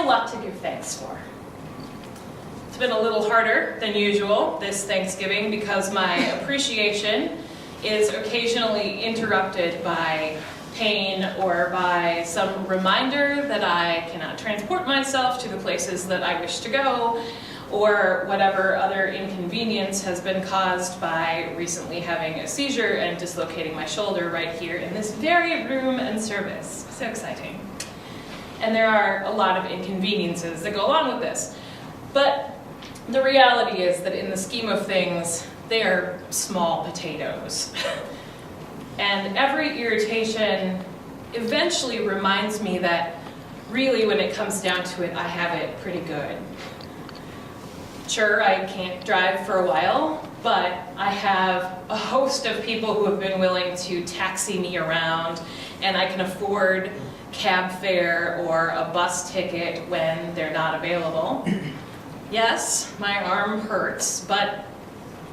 have a lot to give thanks for. It's been a little harder than usual this Thanksgiving because my appreciation is occasionally interrupted by pain or by some reminder that I cannot transport myself to the places that I wish to go, or whatever other inconvenience has been caused by recently having a seizure and dislocating my shoulder right here in this very room and service. So exciting. And there are a lot of inconveniences that go along with this. But the reality is that in the scheme of things, they are small potatoes. And every irritation eventually reminds me that really when it comes down to it, I have it pretty good. Sure, I can't drive for a while, but I have a host of people who have been willing to taxi me around, and I can afford cab fare or a bus ticket when they're not available. Yes, my arm hurts, but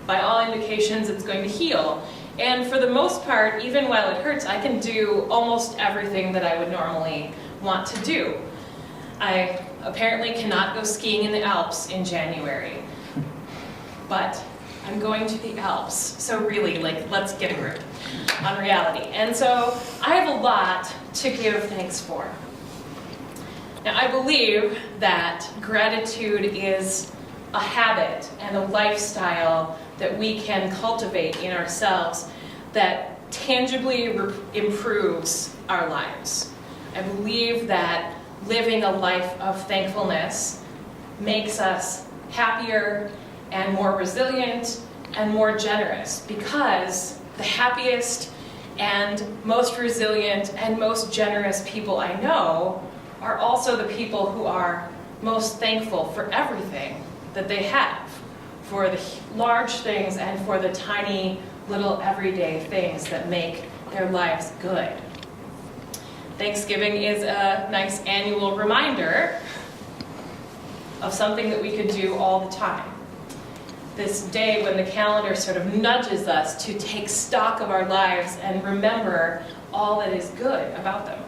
by all indications it's going to heal. And for the most part, even while it hurts, I can do almost everything that I would normally want to do. I apparently cannot go skiing in the Alps in January, but I'm going to the Alps. So really, let's get a grip on reality. And so I have a lot to give thanks for. Now, I believe that gratitude is a habit and a lifestyle that we can cultivate in ourselves that tangibly improves our lives. I believe that living a life of thankfulness makes us happier and more resilient and more generous, because the happiest and most resilient and most generous people I know are also the people who are most thankful for everything that they have, for the large things and for the tiny little everyday things that make their lives good. Thanksgiving is a nice annual reminder of something that we could do all the time. This day when the calendar sort of nudges us to take stock of our lives and remember all that is good about them.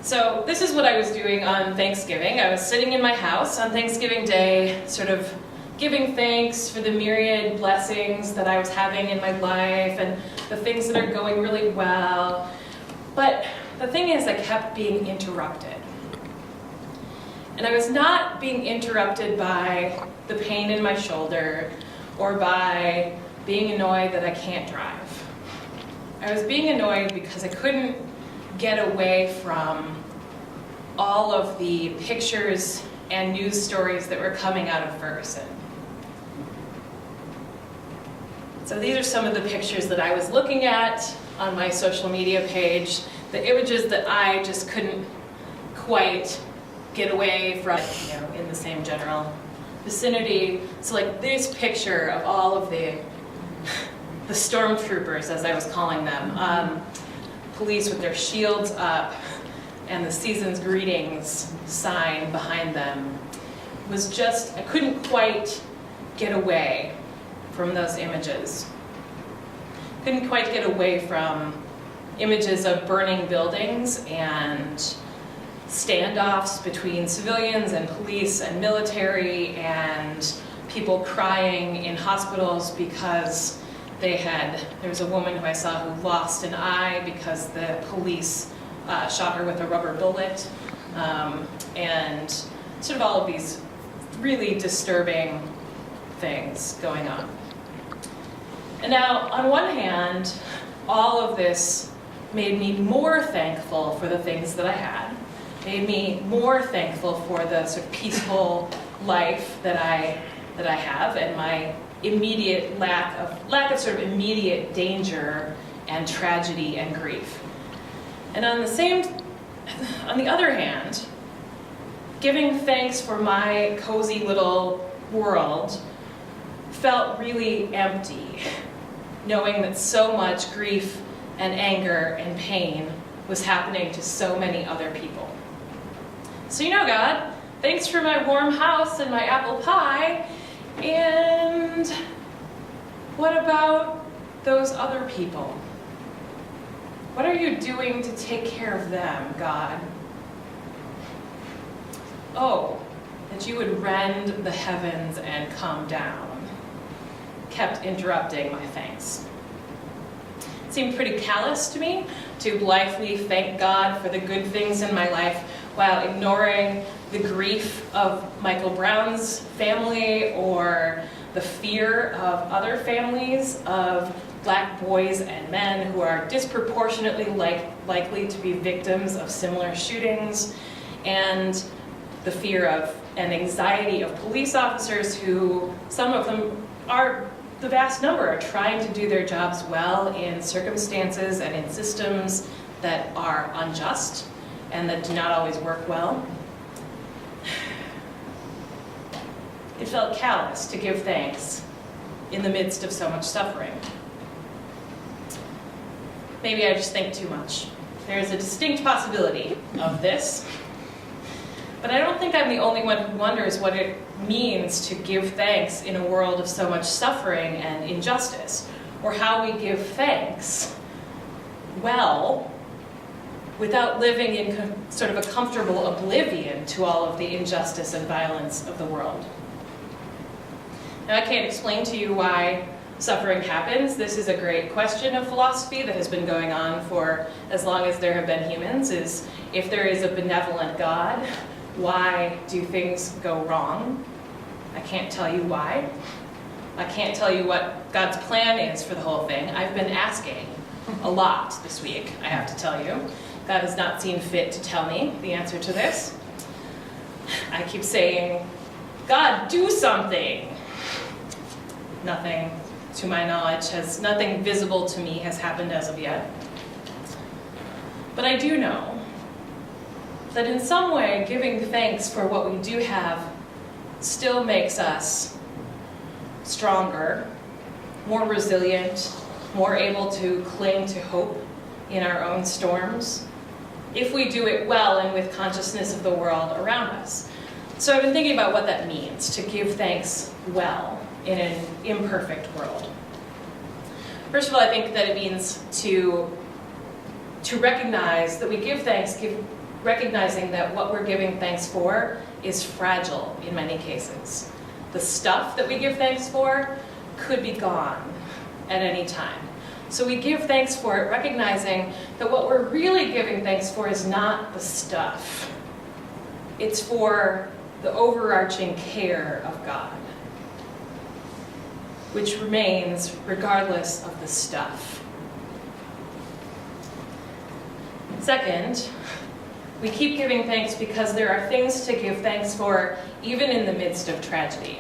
So this is what I was doing on Thanksgiving. I was sitting in my house on Thanksgiving Day, sort of giving thanks for the myriad blessings that I was having in my life and the things that are going really well. But the thing is, I kept being interrupted. And I was not being interrupted by the pain in my shoulder or by being annoyed that I can't drive. I was being annoyed because I couldn't get away from all of the pictures and news stories that were coming out of Ferguson. So these are some of the pictures that I was looking at on my social media page, the images that I just couldn't quite get away from, in the same general vicinity. So like this picture of all of the stormtroopers, as I was calling them, police with their shields up and the season's greetings sign behind them, was just, I couldn't quite get away from those images. Couldn't quite get away from images of burning buildings and standoffs between civilians and police and military and people crying in hospitals because there was a woman who I saw who lost an eye because the police shot her with a rubber bullet, and sort of all of these really disturbing things going on. And now, on one hand, all of this made me more thankful for the things that I had, made me more thankful for the sort of peaceful life that I have and my immediate lack of sort of immediate danger and tragedy and grief. And on the other hand, giving thanks for my cozy little world felt really empty, knowing that so much grief and anger and pain was happening to so many other people. So God, thanks for my warm house and my apple pie, and what about those other people? What are you doing to take care of them, God? Oh, that you would rend the heavens and come down, kept interrupting my thanks. It seemed pretty callous to me to blithely thank God for the good things in my life while ignoring the grief of Michael Brown's family or the fear of other families of Black boys and men who are disproportionately likely to be victims of similar shootings, and the fear of and anxiety of police officers who, some of them are, the vast number, are trying to do their jobs well in circumstances and in systems that are unjust and that do not always work well. It felt callous to give thanks in the midst of so much suffering. Maybe I just think too much. There's a distinct possibility of this, but I don't think I'm the only one who wonders what it means to give thanks in a world of so much suffering and injustice, or how we give thanks well without living in sort of a comfortable oblivion to all of the injustice and violence of the world. Now, I can't explain to you why suffering happens. This is a great question of philosophy that has been going on for as long as there have been humans, is if there is a benevolent God, why do things go wrong? I can't tell you why. I can't tell you what God's plan is for the whole thing. I've been asking a lot this week, I have to tell you. God has not seen fit to tell me the answer to this. I keep saying, God, do something. Nothing, to my knowledge, nothing visible to me has happened as of yet. But I do know that in some way, giving thanks for what we do have still makes us stronger, more resilient, more able to cling to hope in our own storms, if we do it well and with consciousness of the world around us. So I've been thinking about what that means, to give thanks well in an imperfect world. First of all, I think that it means to recognize that we give thanks, recognizing that what we're giving thanks for is fragile in many cases. The stuff that we give thanks for could be gone at any time. So we give thanks for it, recognizing that what we're really giving thanks for is not the stuff. It's for the overarching care of God, which remains regardless of the stuff. Second, we keep giving thanks because there are things to give thanks for even in the midst of tragedy.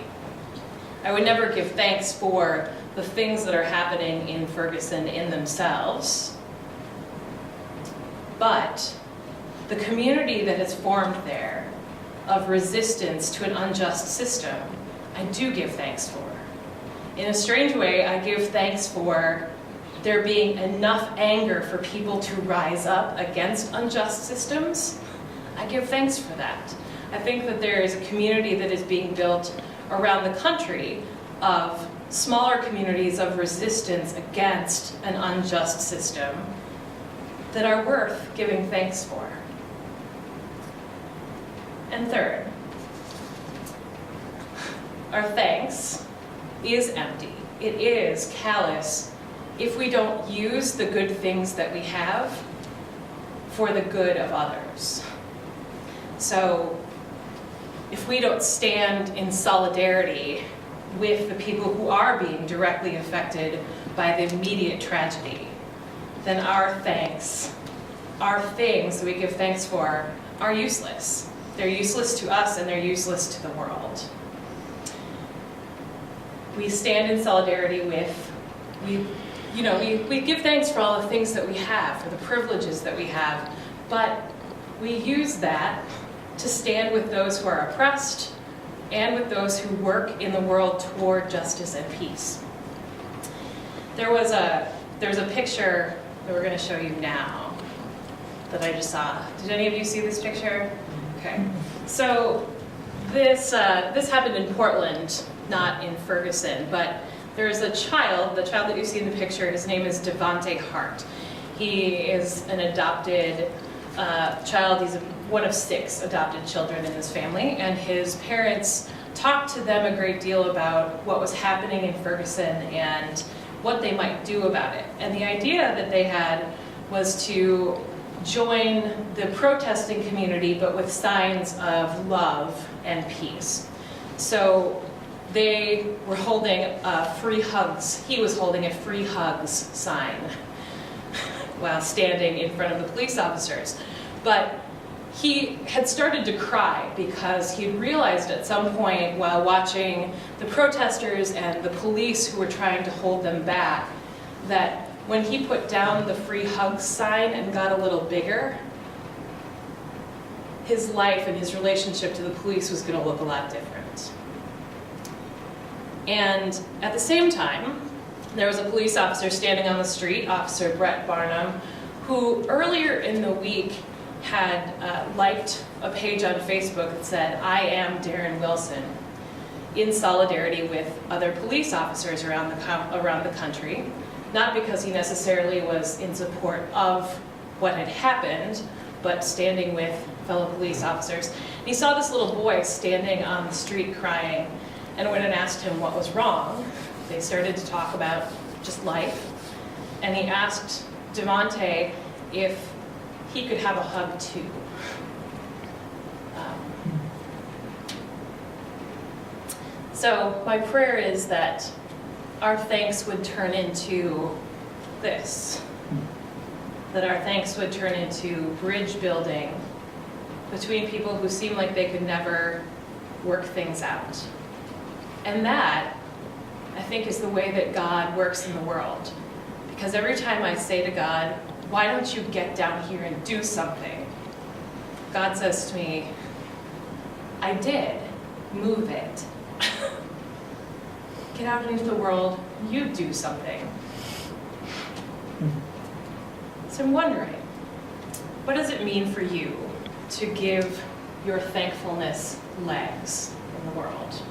I would never give thanks for the things that are happening in Ferguson in themselves, but the community that has formed there of resistance to an unjust system, I do give thanks for. In a strange way, I give thanks for there being enough anger for people to rise up against unjust systems. I give thanks for that. I think that there is a community that is being built around the country of smaller communities of resistance against an unjust system that are worth giving thanks for. And third, our thanks is empty. It is callous if we don't use the good things that we have for the good of others. So if we don't stand in solidarity with the people who are being directly affected by the immediate tragedy, then our thanks, our things that we give thanks for, are useless. They're useless to us and they're useless to the world. We stand in solidarity with, we give thanks for all the things that we have, for the privileges that we have, but we use that to stand with those who are oppressed and with those who work in the world toward justice and peace. There's a picture that we're going to show you now that I just saw. Did any of you see this picture? Okay. So this happened in Portland, not in Ferguson, but there's a child, the child that you see in the picture, his name is Devonte Hart. He is an adopted child. He's one of 6 adopted children in this family, and his parents talked to them a great deal about what was happening in Ferguson and what they might do about it. And the idea that they had was to join the protesting community, but with signs of love and peace. So they were holding free hugs. He was holding a free hugs sign while standing in front of the police officers. But he had started to cry because he realized at some point while watching the protesters and the police who were trying to hold them back, that when he put down the free hugs sign and got a little bigger, his life and his relationship to the police was going to look a lot different. And at the same time, there was a police officer standing on the street, Officer Brett Barnum, who earlier in the week had liked a page on Facebook that said, "I am Darren Wilson," in solidarity with other police officers around the country, not because he necessarily was in support of what had happened, but standing with fellow police officers. And he saw this little boy standing on the street crying, and went and asked him what was wrong. They started to talk about just life, and he asked Devontae if he could have a hug too. So my prayer is that our thanks would turn into this, that our thanks would turn into bridge building between people who seem like they could never work things out. And that, I think, is the way that God works in the world. Because every time I say to God, "Why don't you get down here and do something?" God says to me, "I did. Move it." Get out into the world, you do something. So I'm wondering, what does it mean for you to give your thankfulness legs in the world?